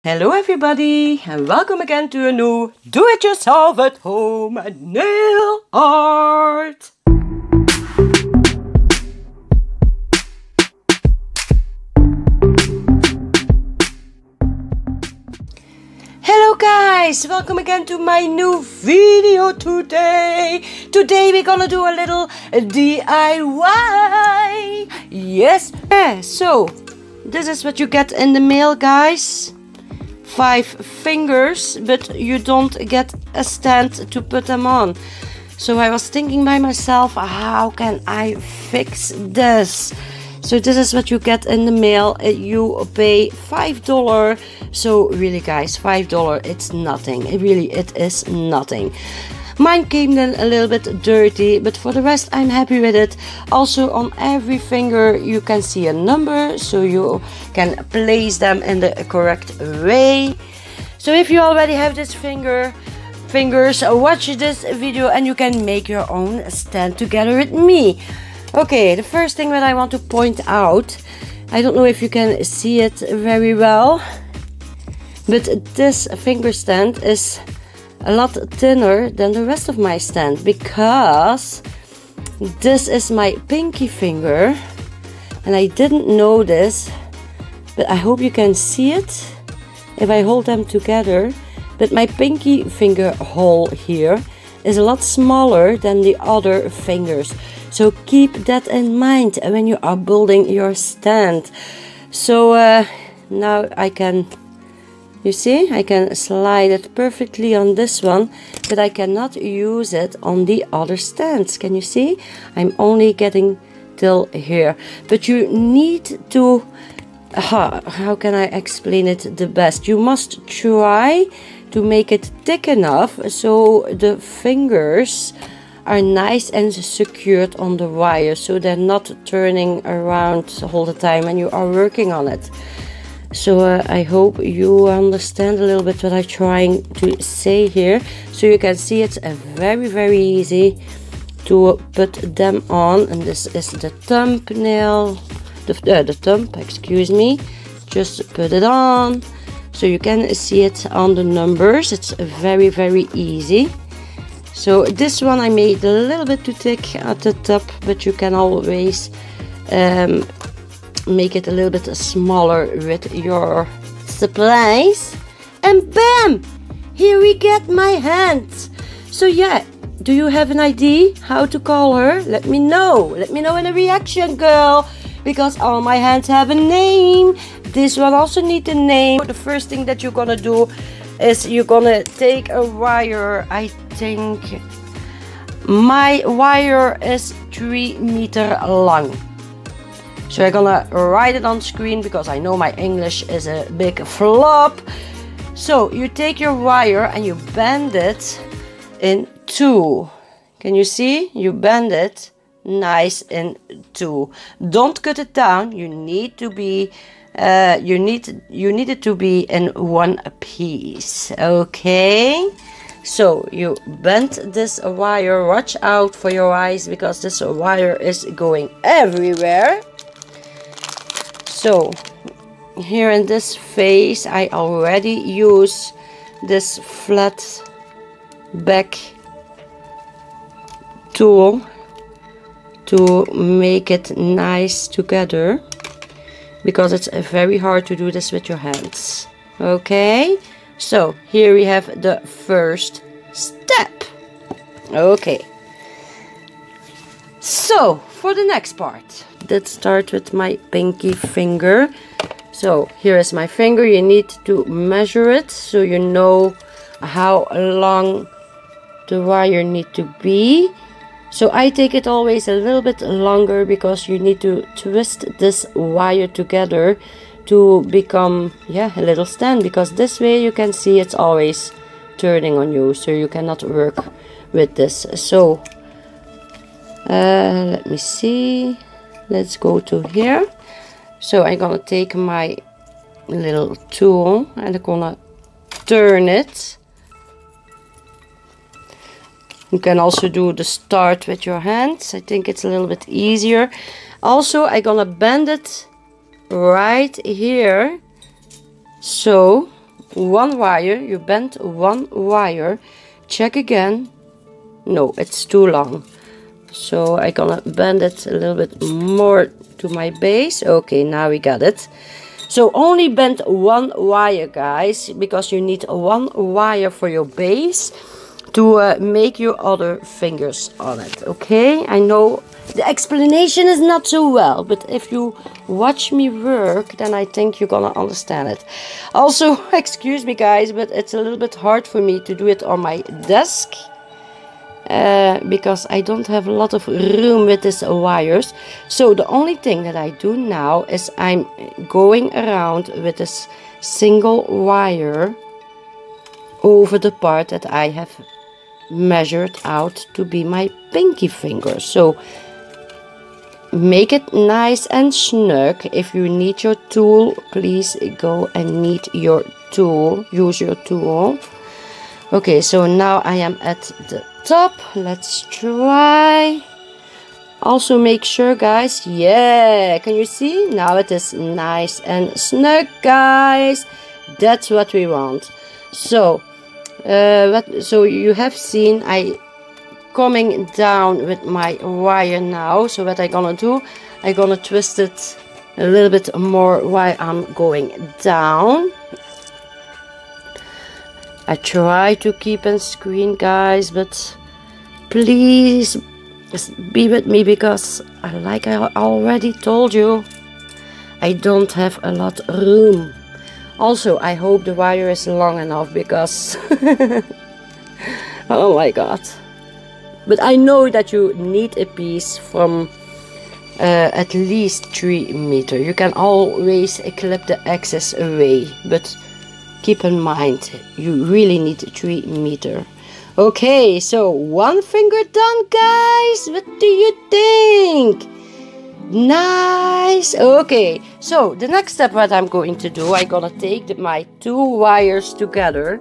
Hello everybody and welcome again to a new do-it-yourself at home nail art. Hello guys, welcome again to my new video today. Today we're gonna do a little DIY. Yes, so this is what you get in the mail, guys. 5 fingers, but you don't get a stand to put them on. So I was thinking by myself, how can I fix this? So this is what you get in the mail. You pay $5. So really guys, $5, it's nothing. It is nothing. Mine came then a little bit dirty, but for the rest I'm happy with it. Also on every finger you can see a number, so you can place them in the correct way. So if you already have this fingers, watch this video and you can make your own stand together with me. Okay, the first thing that I want to point out, I don't know if you can see it very well, but this finger stand is a lot thinner than the rest of my stand, because this is my pinky finger and I didn't know this, but I hope you can see it if I hold them together. But my pinky finger hole here is a lot smaller than the other fingers, so keep that in mind when you are building your stand. So now I can, you see, I can slide it perfectly on this one, but I cannot use it on the other stands. Can you see? I'm only getting till here. But you need to, how can I explain it the best? You must try to make it thick enough so the fingers are nice and secured on the wire, so they're not turning around all the time when you are working on it. So I hope you understand a little bit what I'm trying to say here. So you can see it's very easy to put them on, and this is the thumbnail, the thumb, excuse me. Just put it on so you can see it on the numbers. It's very easy. So this one I made a little bit too thick at the top, but you can always make it a little bit smaller with your supplies, and bam, here we get my hands. So yeah, do you have an idea how to call her? Let me know in the reaction, girl, because all my hands have a name. This one also needs a name. The first thing that you're gonna do is you're gonna take a wire. I think my wire is 3 meters long. So I'm gonna write it on screen because I know my English is a big flop. So you take your wire and you bend it in 2. Can you see? You bend it nice in 2. Don't cut it down. You need to be you need it to be in 1 piece. Okay. So you bend this wire. Watch out for your eyes because this wire is going everywhere. So here in this face I already use this flat back tool to make it nice together, because it's very hard to do this with your hands. Okay, so here we have the first step. Okay, so for the next part, let's start with my pinky finger. So here is my finger. You need to measure it so you know how long the wire need to be. So I take it always a little bit longer because you need to twist this wire together to become, yeah, a little stand, because this way you can see it's always turning on you, so you cannot work with this. So let me see, let's go to here. So I'm gonna take my little tool and I'm gonna turn it. You can also do the start with your hands. I think it's a little bit easier. Also, I'm gonna bend it right here, so one wire, you bend one wire, check again. No, it's too long. So I'm gonna bend it a little bit more to my base. Okay, now we got it. So only bend one wire, guys, because you need one wire for your base to make your other fingers on it. Okay, I know the explanation is not so well, but if you watch me work, then I think you're gonna understand it. Also, excuse me guys, but it's a little bit hard for me to do it on my desk because I don't have a lot of room with these wires. So the only thing that I do now is I'm going around with this single wire over the part that I have measured out to be my pinky finger. So make it nice and snug. If you need your tool, please go and need your tool. Use your tool. Okay, so now I am at the top. Let's try. Also make sure, guys, yeah, can you see? Now it is nice and snug, guys. That's what we want. So so you have seen I coming down with my wire now. So what I'm gonna do, I'm gonna twist it a little bit more while I'm going down. I try to keep on screen, guys, but please be with me because like I already told you, I don't have a lot of room. Also, I hope the wire is long enough because oh my god. But I know that you need a piece from at least 3 meters. You can always clip the excess away, but keep in mind you really need 3 meters. Okay, so one finger done, guys. What do you think? Nice. Okay, so the next step what I'm going to do, I'm gonna take my 2 wires together.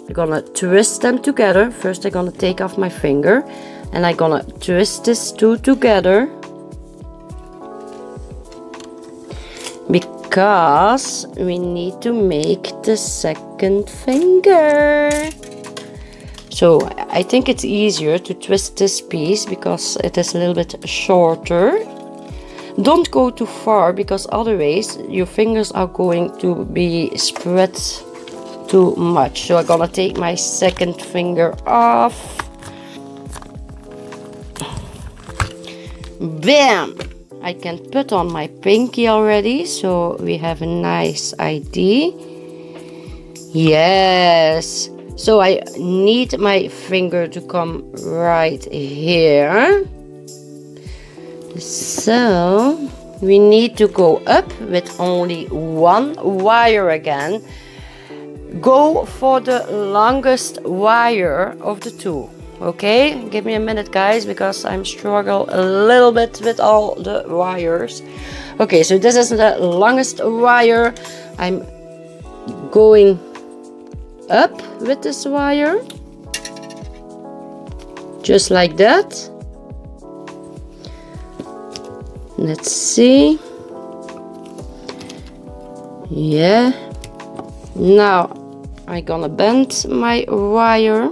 I'm gonna twist them together. First I'm gonna take off my finger and I'm gonna twist these 2 together because we need to make the second finger. So I think it's easier to twist this piece because it is a little bit shorter. Don't go too far because otherwise your fingers are going to be spread too much. So I'm gonna take my second finger off. Bam! I can put on my pinky already, so we have a nice ID. Yes. So I need my finger to come right here. So we need to go up with only 1 wire again. Go for the longest wire of the 2. Okay, give me a minute, guys, because I'm struggling a little bit with all the wires. Okay, so this is the longest wire. I'm going up with this wire, just like that. Let's see. Yeah. Now I'm gonna bend my wire.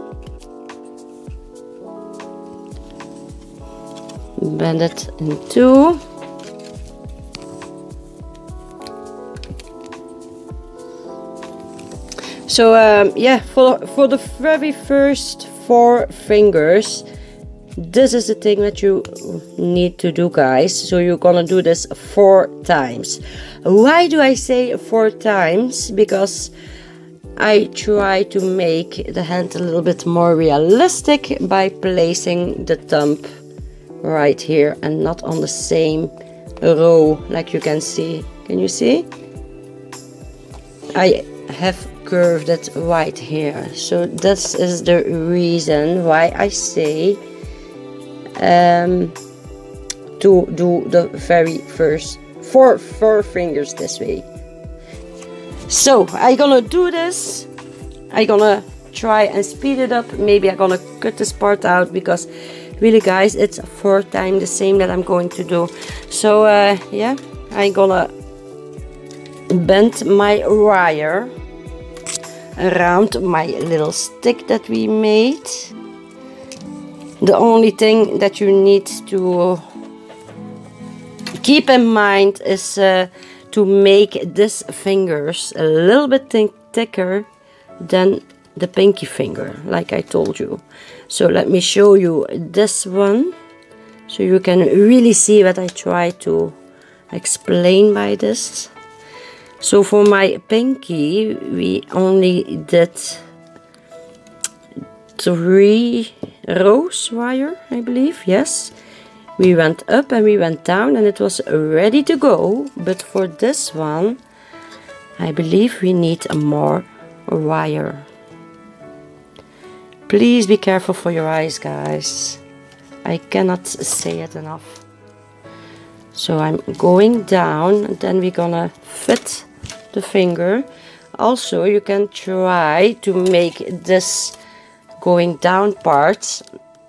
Bend it in 2. So yeah, for the very first 4 fingers, this is the thing that you need to do, guys. So you're gonna do this 4 times. Why do I say 4 times? Because I try to make the hand a little bit more realistic by placing the thumb right here and not on the same row like you can see. Can you see? I have curved it right here. So this is the reason why I say to do the very first 4 fingers this way. So I'm gonna do this. I'm gonna try and speed it up. Maybe I'm gonna cut this part out because really, guys, it's 4 times the same that I'm going to do. So yeah, I'm gonna bend my wire. around my little stick that we made. The only thing that you need to keep in mind is to make these fingers a little bit thicker than the pinky finger, like I told you. So let me show you this one, so you can really see what I try to explain by this. So for my pinky, we only did 3 rows wire, I believe, yes. We went up and we went down and it was ready to go. But for this one, I believe we need more wire. Please be careful for your eyes, guys. I cannot say it enough. So I'm going down and then we're gonna fit the finger. Also, you can try to make this going down part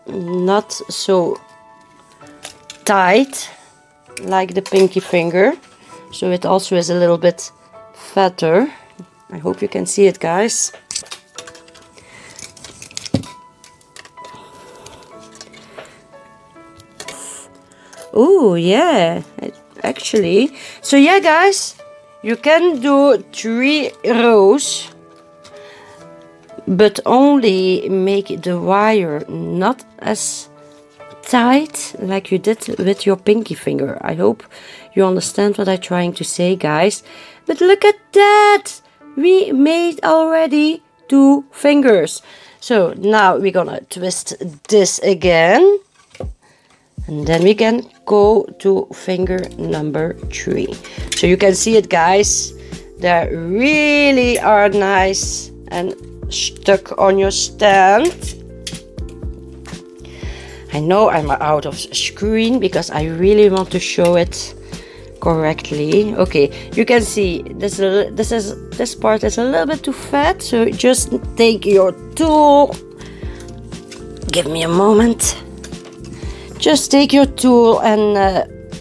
not so tight like the pinky finger, so it also is a little bit fatter. I hope you can see it, guys. Oh yeah, actually, so yeah guys, you can do 3 rows, but only make the wire not as tight like you did with your pinky finger. I hope you understand what I'm trying to say, guys. But look at that, we made already 2 fingers. So now we're gonna twist this again, and then we can go to finger number 3. So you can see it, guys, they really are nice and stuck on your stand. I know I'm out of screen because I really want to show it correctly. Okay, you can see this part is a little bit too fat, so just take your tool. Give me a moment. Just take your tool and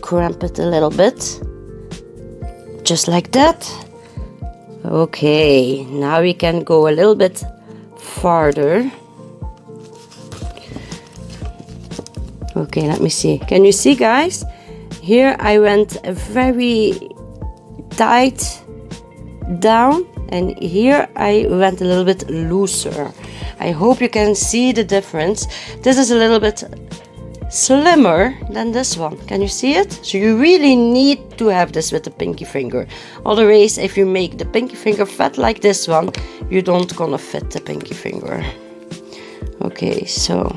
cramp it a little bit, just like that. Okay, now we can go a little bit farther. Okay, let me see. Can you see, guys? Here I went very tight down, and here I went a little bit looser. I hope you can see the difference. This is a little bit slimmer than this one. Can you see it? So you really need to have this with the pinky finger. Otherwise, if you make the pinky finger fat like this one, you don't gonna fit the pinky finger. Okay, so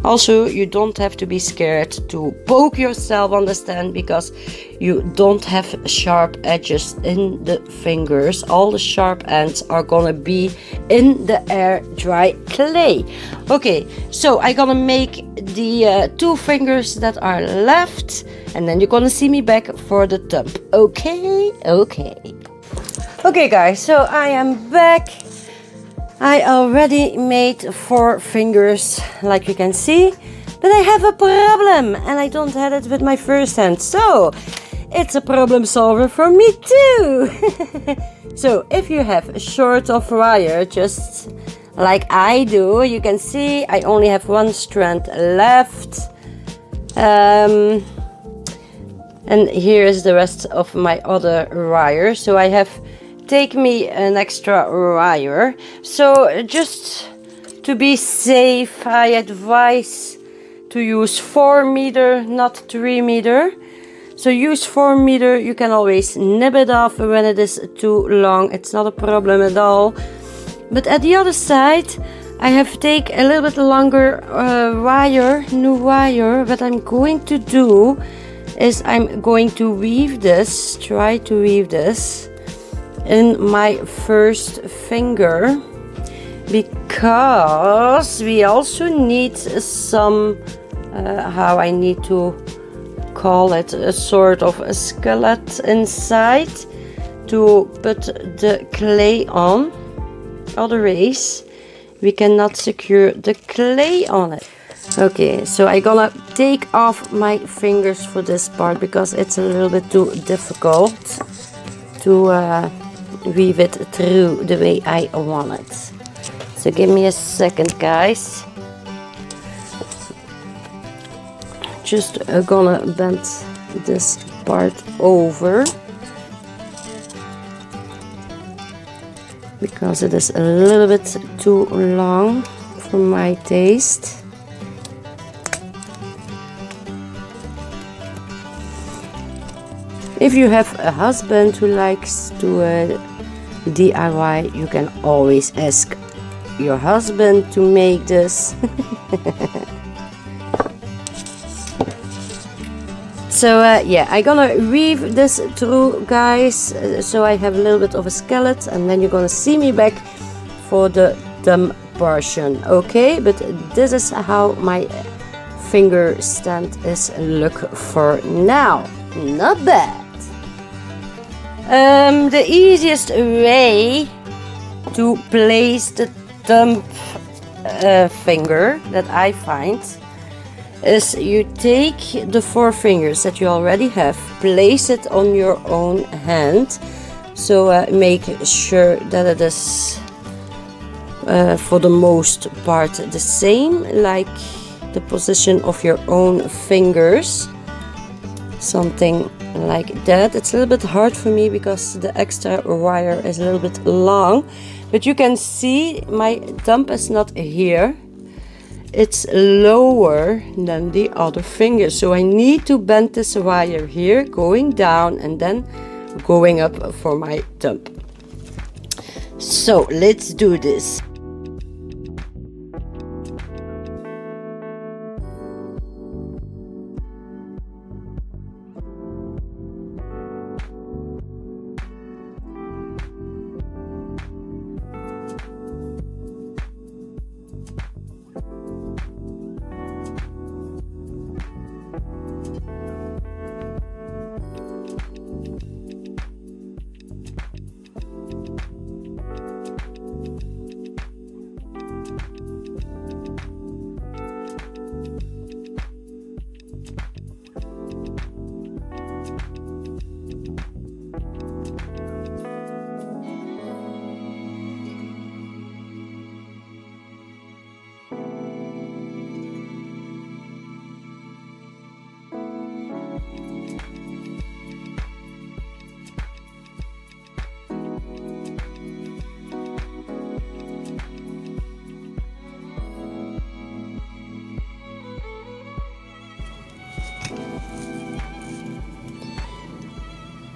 also, you don't have to be scared to poke yourself on the stand because you don't have sharp edges in the fingers. All the sharp ends are gonna be in the air dry clay. Okay, so I'm gonna make the 2 fingers that are left, and then you're gonna see me back for the thumb. Okay, okay. Okay guys, so I am back. I already made 4 fingers, like you can see, but I have a problem and I don't have it with my first hand, so it's a problem solver for me too. So if you have short of wire, just like I do, you can see I only have 1 strand left, and here is the rest of my other wire. So I have take me an extra wire. So just to be safe, I advise to use 4 meter, not 3 meter. So use 4 meter. You can always nib it off when it is too long. It's not a problem at all. But at the other side, I have take a little bit longer wire, new wire. What I'm going to do is I'm going to weave this, try to weave this in my first finger, because we also need some how I need to call it, a sort of a skeleton inside to put the clay on. Otherwise we cannot secure the clay on it. Okay, so I'm gonna take off my fingers for this part because it's a little bit too difficult to weave it through the way I want it. So give me a second, guys. Just gonna bend this part over because it is a little bit too long for my taste. If you have a husband who likes to DIY, you can always ask your husband to make this. So yeah, I'm gonna weave this through, guys, so I have a little bit of a skeleton, and then you're gonna see me back for the thumb portion, okay? But this is how my finger stand is look for now. Not bad. The easiest way to place the thumb finger that I find is you take the 4 fingers that you already have, place it on your own hand, so make sure that it is for the most part the same, like the position of your own fingers, something like that. It's a little bit hard for me because the extra wire is a little bit long, but you can see my thumb is not here, it's lower than the other finger, so I need to bend this wire here, going down and then going up for my thumb. So let's do this.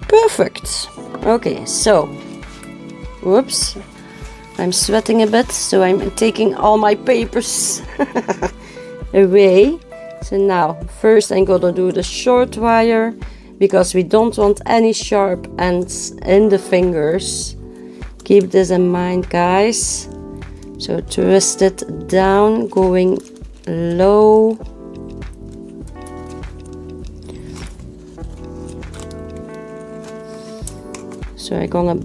Perfect. Okay, so whoops, I'm sweating a bit, so I'm taking all my papers away. So now first I'm gonna do the short wire because we don't want any sharp ends in the fingers. Keep this in mind, guys. So twist it down, going low. So I'm gonna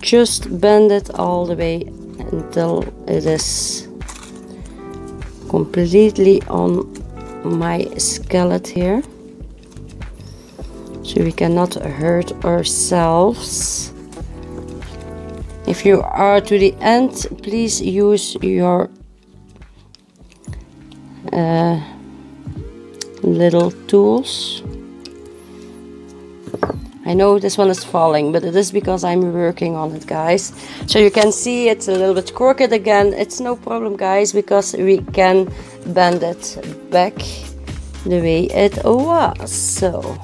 just bend it all the way until it is completely on my skeleton here, so we cannot hurt ourselves. If you are to the end, please use your little tools. I know this one is falling, but it is because I'm working on it, guys. So you can see it's a little bit crooked again. It's no problem, guys, because we can bend it back the way it was. So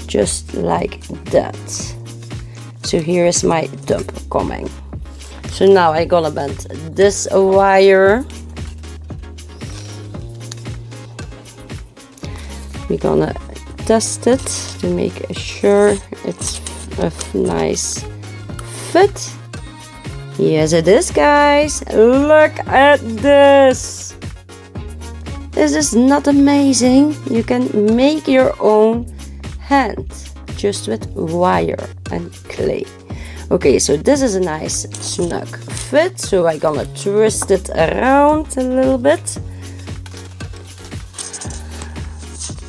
just like that. So here is my thumb coming. So now I'm gonna bend this wire. We're gonna test it to make sure it's a nice fit. Yes, it is, guys. Look at this. This is not amazing. You can make your own hand just with wire and clay. Okay, so this is a nice snug fit, so I'm gonna twist it around a little bit.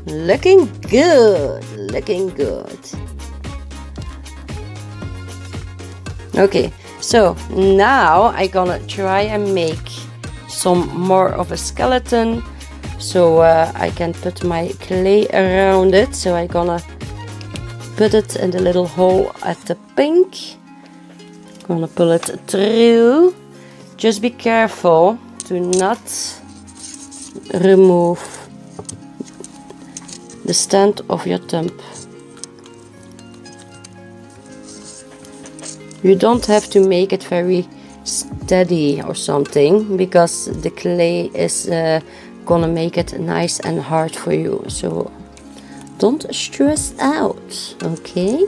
Looking good, looking good. Okay, so now I'm gonna try and make some more of a skeleton, so I can put my clay around it. So I'm gonna put it in the little hole at the pink. Gonna pull it through. Just be careful to not remove the stand of your thumb. You don't have to make it very steady or something, because the clay is gonna make it nice and hard for you. So don't stress out, okay?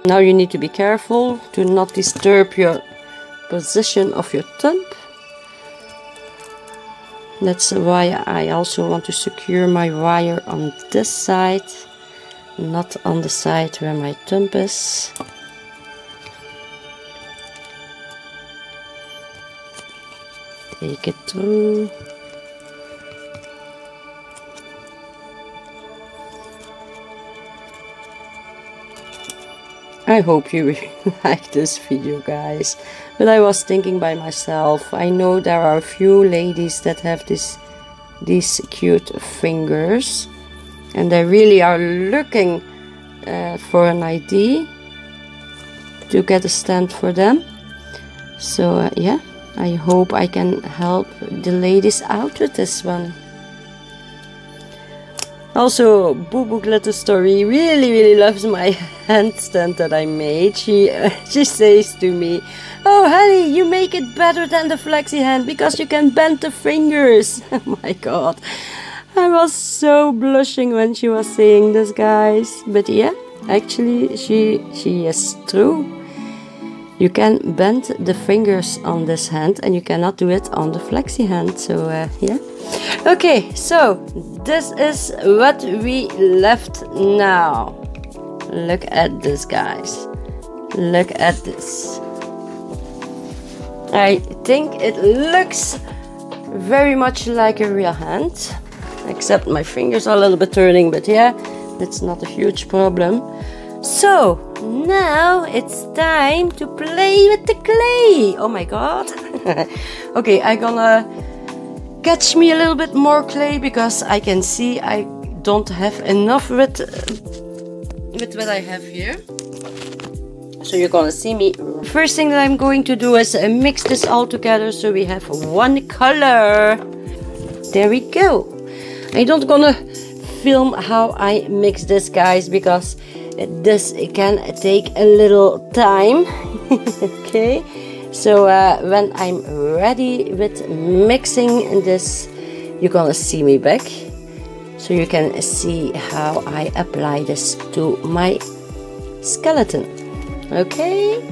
Now you need to be careful to not disturb your position of your thumb. That's why I also want to secure my wire on this side, not on the side where my thumb is. Take it through. I hope you really like this video, guys. But I was thinking by myself, I know there are a few ladies that have these cute fingers, and they really are looking for an idea to get a stand for them. So yeah, I hope I can help the ladies out with this one. Also, Boo Boo Glitter Story really loves my handstand that I made. She says to me, "Oh honey, you make it better than the flexi hand because you can bend the fingers." Oh my god, I was so blushing when she was saying this, guys. But yeah, actually she is true. You can bend the fingers on this hand and you cannot do it on the flexi hand. So yeah. Okay, so this is what we left now. Look at this, guys. Look at this. I think it looks very much like a real hand, except my fingers are a little bit turning, but yeah, that's not a huge problem. So now it's time to play with the clay. Oh my god. Okay, I'm gonna catch me a little bit more clay because I can see I don't have enough with what I have here. So you're gonna see me. First thing that I'm going to do is mix this all together so we have one color. There we go. I don't gonna film how I mix this, guys, because this can take a little time. Okay, so when I'm ready with mixing this, you're gonna see me back so you can see how I apply this to my skeleton. Okay.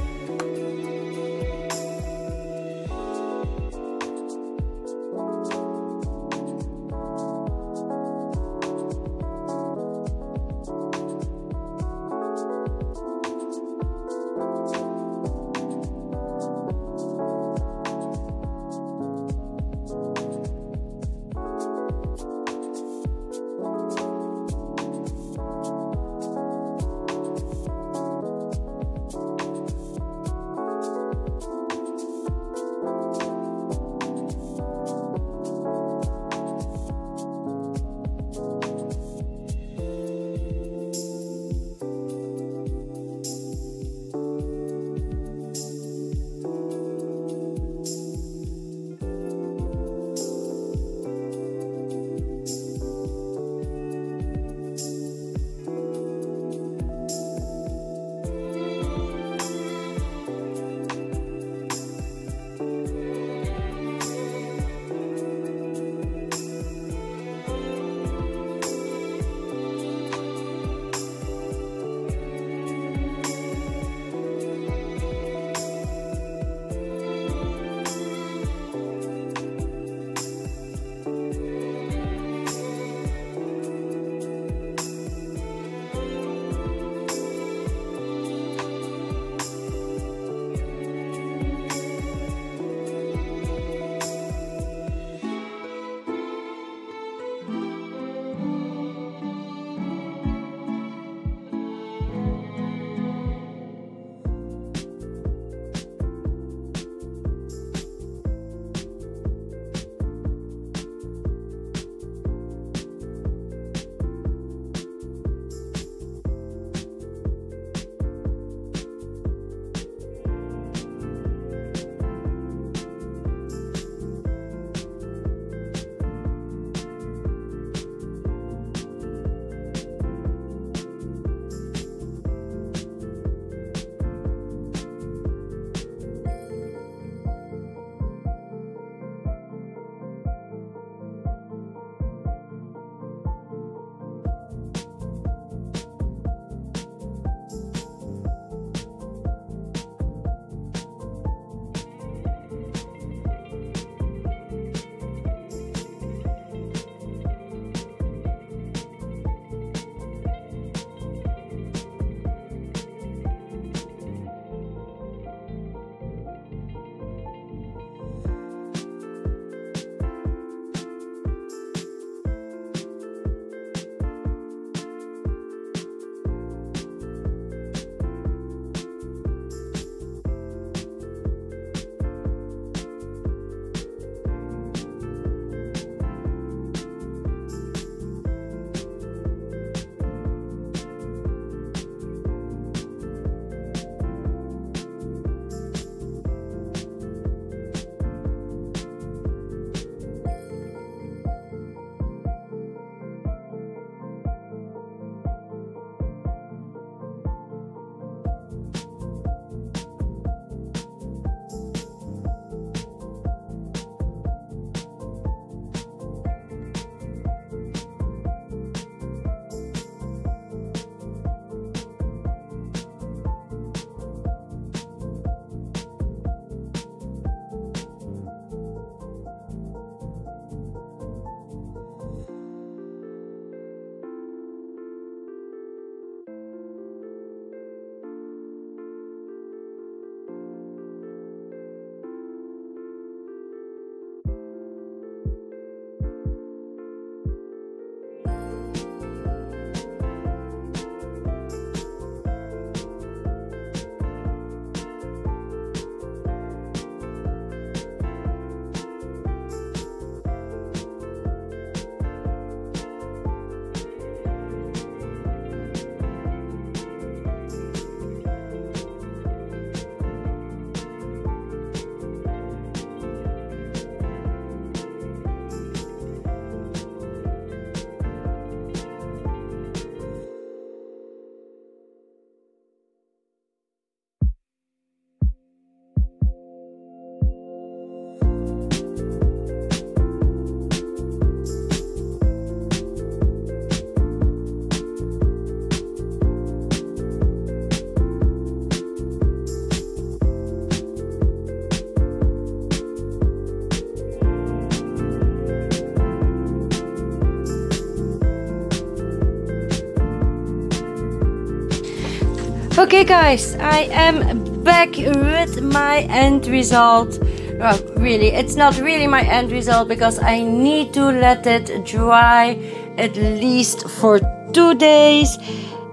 Okay guys, I am back with my end result. Well, really, it's not really my end result because I need to let it dry at least for 2 days.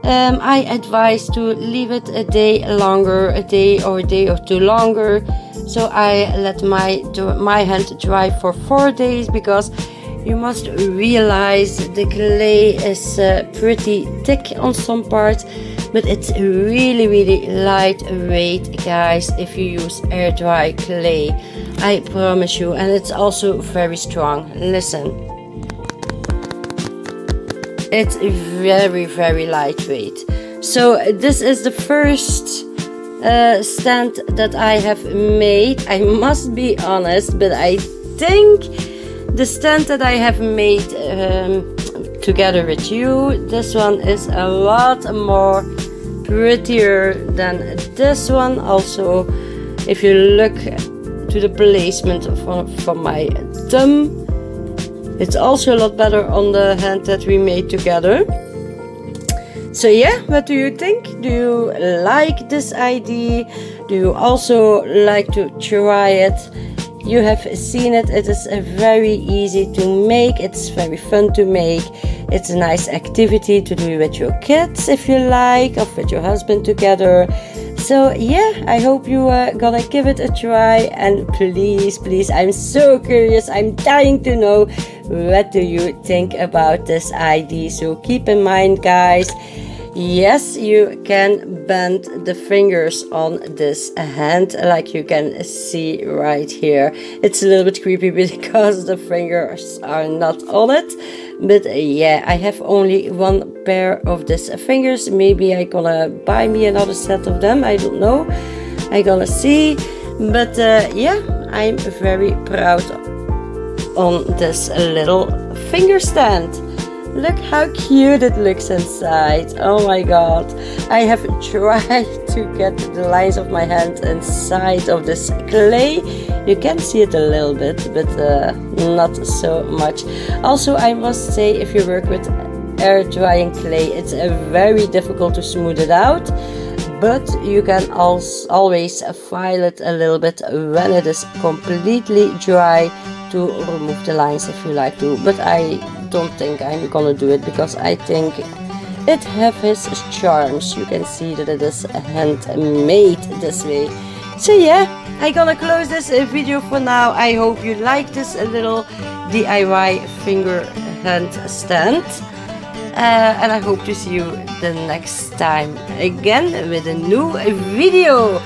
I advise to leave it a day longer, a day or two longer. So I let my hand dry for 4 days, because you must realize the clay is pretty thick on some parts, but it's really lightweight, guys, if you use air dry clay. I promise you. And it's also very strong. Listen, it's very lightweight. So this is the first stand that I have made. I must be honest, but I think the stand that I have made together with you, this one is a lot more prettier than this one. Also, if you look to the placement from my thumb, it's also a lot better on the hand that we made together. So yeah, what do you think? Do you like this idea? Do you also like to try it? You have seen it. It is very easy to make. It's very fun to make. It's a nice activity to do with your kids if you like, or with your husband together. So yeah, I hope you gonna give it a try, and please, I'm so curious. I'm dying to know, what do you think about this idea? So keep in mind, guys, yes, you can bend the fingers on this hand, like you can see right here. It's a little bit creepy because the fingers are not on it. But yeah, I have only one pair of these fingers. Maybe I gonna buy me another set of them. I don't know. I gonna see. But yeah, I'm very proud on this little finger stand. Look how cute it looks inside. Oh my god. I have tried to get the lines of my hand inside of this clay. You can see it a little bit, but not so much. Also, I must say, if you work with air drying clay, it's very difficult to smooth it out. But you can always file it a little bit when it is completely dry to remove the lines if you like to. But I don't think I'm gonna do it, because I think it has its charms. You can see that it is handmade this way. So yeah, I'm gonna close this video for now. I hope you like this little DIY finger hand stand. And I hope to see you the next time again with a new video.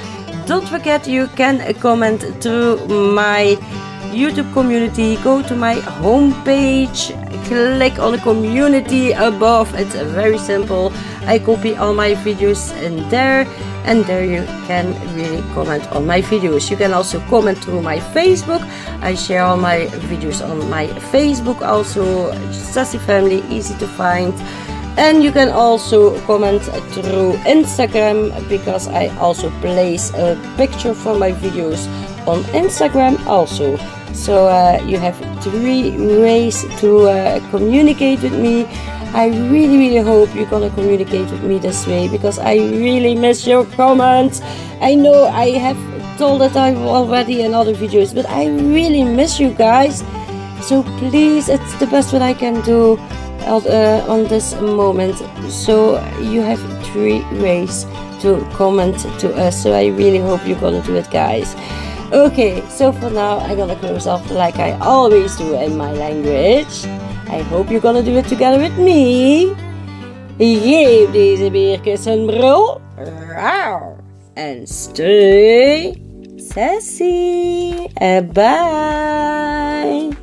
Don't forget, you can comment through my YouTube community. Go to my homepage, click on the community above. It's very simple. I copy all my videos in there, and there you can really comment on my videos. You can also comment through my Facebook. I share all my videos on my Facebook also. Sassy Family, easy to find. And you can also comment through Instagram, because I also place a picture from my videos on Instagram also. So you have 3 ways to communicate with me. I really hope you're gonna communicate with me this way, because I really miss your comments. I know I have told it already in other videos, but I really miss you guys. So please, it's the best what I can do on this moment. So you have 3 ways to comment to us. So I really hope you're gonna do it, guys. Okay, so for now I'm gonna close off like I always do in my language. I hope you're gonna do it together with me. Geef deze beertjes een brul. En stay sassy. Bye.